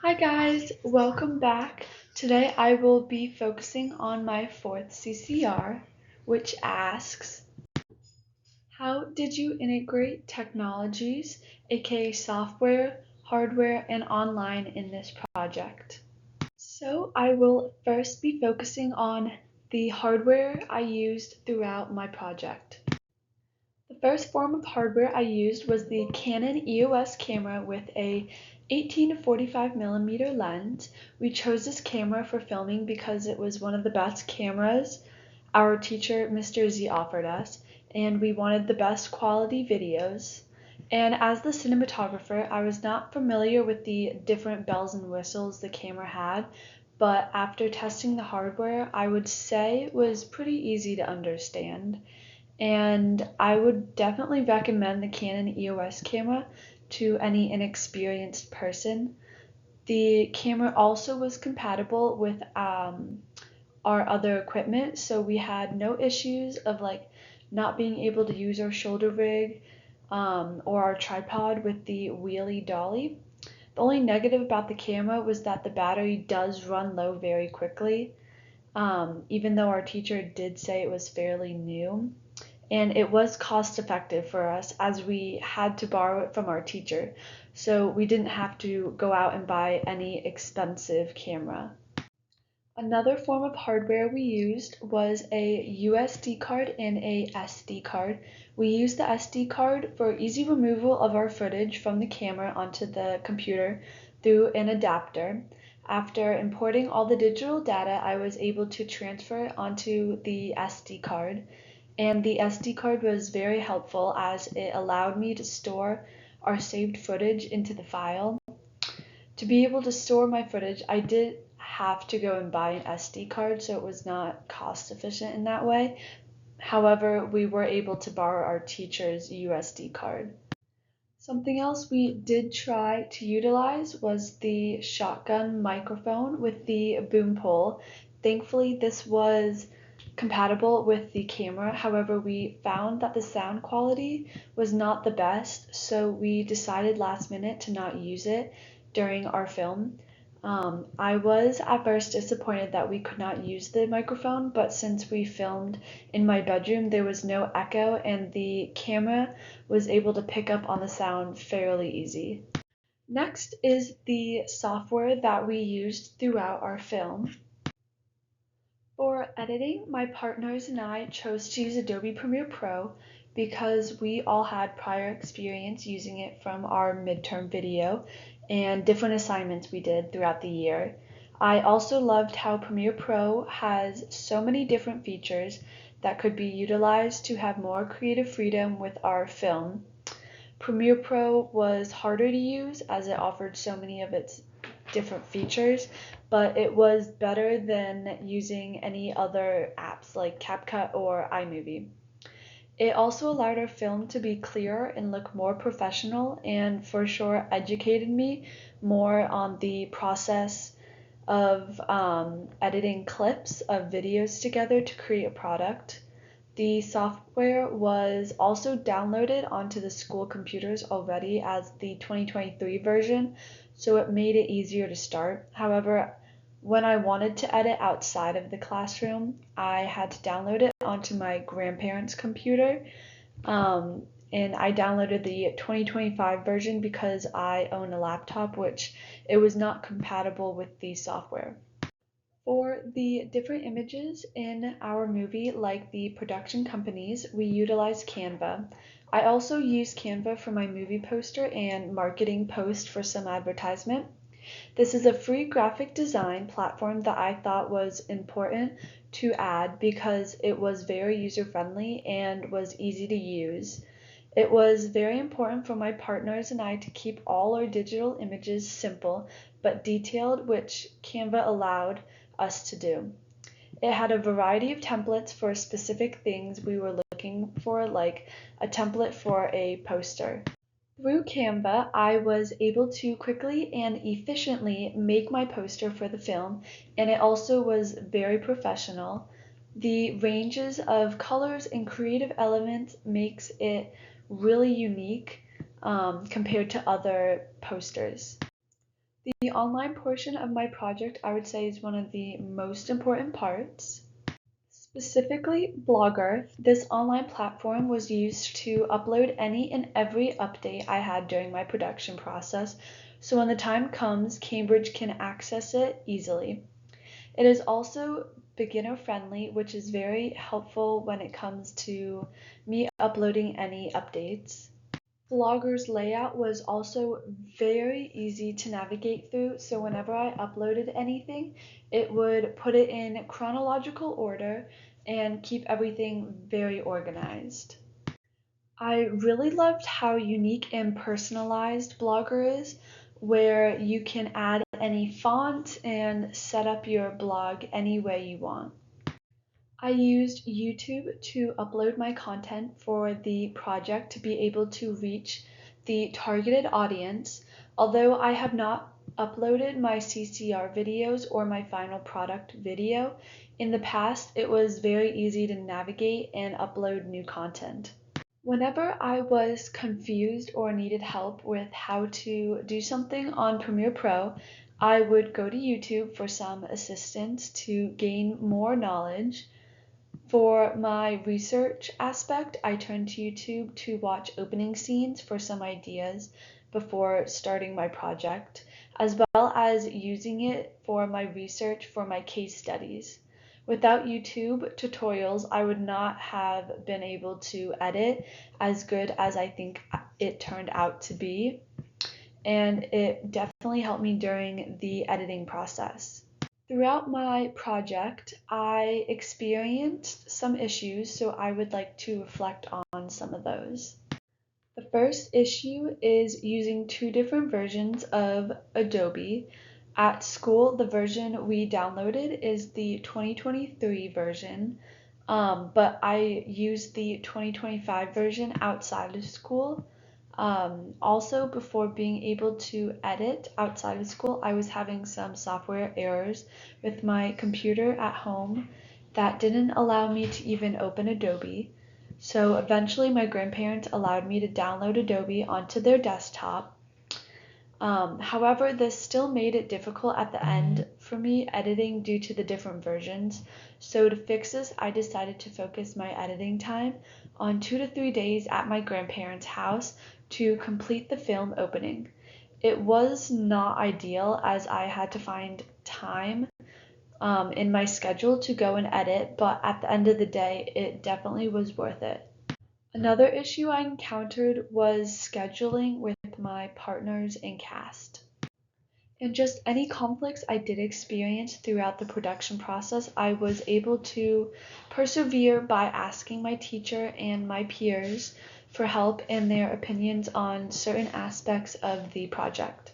Hi guys, welcome back. Today I will be focusing on my fourth CCR, which asks, how did you integrate technologies, aka software, hardware, and online in this project? So I will first be focusing on the hardware I used throughout my project. The first form of hardware I used was the Canon EOS camera with a 18 to 45 millimeter lens. We chose this camera for filming because it was one of the best cameras our teacher, Mr. Z, offered us, and we wanted the best quality videos. And as the cinematographer, I was not familiar with the different bells and whistles the camera had, but after testing the hardware, I would say it was pretty easy to understand. And I would definitely recommend the Canon EOS camera to any inexperienced person. The camera also was compatible with our other equipment, so we had no issues of not being able to use our shoulder rig or our tripod with the wheelie dolly. The only negative about the camera was that the battery does run low very quickly, even though our teacher did say it was fairly new. And it was cost effective for us as we had to borrow it from our teacher, so we didn't have to go out and buy any expensive camera. Another form of hardware we used was a USB card and a SD card. We used the SD card for easy removal of our footage from the camera onto the computer through an adapter. After importing all the digital data, I was able to transfer it onto the SD card. And the SD card was very helpful as it allowed me to store our saved footage into the file. To be able to store my footage, I did have to go and buy an SD card, so it was not cost efficient in that way. However, we were able to borrow our teacher's USD card. Something else we did try to utilize was the shotgun microphone with the boom pole. Thankfully, this was compatible with the camera. However, we found that the sound quality was not the best, so we decided last minute to not use it during our film. I was at first disappointed that we could not use the microphone, but since we filmed in my bedroom, there was no echo and the camera was able to pick up on the sound fairly easy. Next is the software that we used throughout our film. For editing, my partners and I chose to use Adobe Premiere Pro because we all had prior experience using it from our midterm video and different assignments we did throughout the year. I also loved how Premiere Pro has so many different features that could be utilized to have more creative freedom with our film. Premiere Pro was harder to use as it offered so many of its different features, but it was better than using any other apps like CapCut or iMovie. It also allowed our film to be clearer and look more professional, and for sure educated me more on the process of editing clips of videos together to create a product. The software was also downloaded onto the school computers already as the 2023 version, so it made it easier to start. However, when I wanted to edit outside of the classroom, I had to download it onto my grandparents' computer, and I downloaded the 2025 version because I own a laptop, which it was not compatible with the software. For the different images in our movie, like the production companies, we utilized Canva. I also used Canva for my movie poster and marketing post for some advertisement. This is a free graphic design platform that I thought was important to add because it was very user-friendly and was easy to use. It was very important for my partners and I to keep all our digital images simple but detailed, which Canva allowed us to do. It had a variety of templates for specific things we were looking for, like a template for a poster. Through Canva, I was able to quickly and efficiently make my poster for the film, and it also was very professional. The ranges of colors and creative elements makes it really unique compared to other posters. The online portion of my project, I would say, is one of the most important parts. Specifically, Blogger, this online platform was used to upload any and every update I had during my production process, so when the time comes, Cambridge can access it easily. It is also beginner friendly, which is very helpful when it comes to me uploading any updates. Blogger's layout was also very easy to navigate through, so whenever I uploaded anything, it would put it in chronological order and keep everything very organized. I really loved how unique and personalized Blogger is, where you can add any font and set up your blog any way you want. I used YouTube to upload my content for the project to be able to reach the targeted audience. Although I have not uploaded my CCR videos or my final product video, in the past it was very easy to navigate and upload new content. Whenever I was confused or needed help with how to do something on Premiere Pro, I would go to YouTube for some assistance to gain more knowledge. For my research aspect, I turned to YouTube to watch opening scenes for some ideas before starting my project, as well as using it for my research for my case studies. Without YouTube tutorials, I would not have been able to edit as good as I think it turned out to be, and it definitely helped me during the editing process. Throughout my project, I experienced some issues, so I would like to reflect on some of those. The first issue is using two different versions of Adobe. At school, the version we downloaded is the 2023 version, but I used the 2025 version outside of school. Also, before being able to edit outside of school, I was having some software errors with my computer at home that didn't allow me to even open Adobe. So eventually my grandparents allowed me to download Adobe onto their desktop. However, this still made it difficult at the end for me editing due to the different versions. So to fix this, I decided to focus my editing time on 2 to 3 days at my grandparents' house to complete the film opening. It was not ideal as I had to find time in my schedule to go and edit, but at the end of the day, it definitely was worth it. Another issue I encountered was scheduling with my partners and cast. And just any conflicts I did experience throughout the production process, I was able to persevere by asking my teacher and my peers for help and their opinions on certain aspects of the project.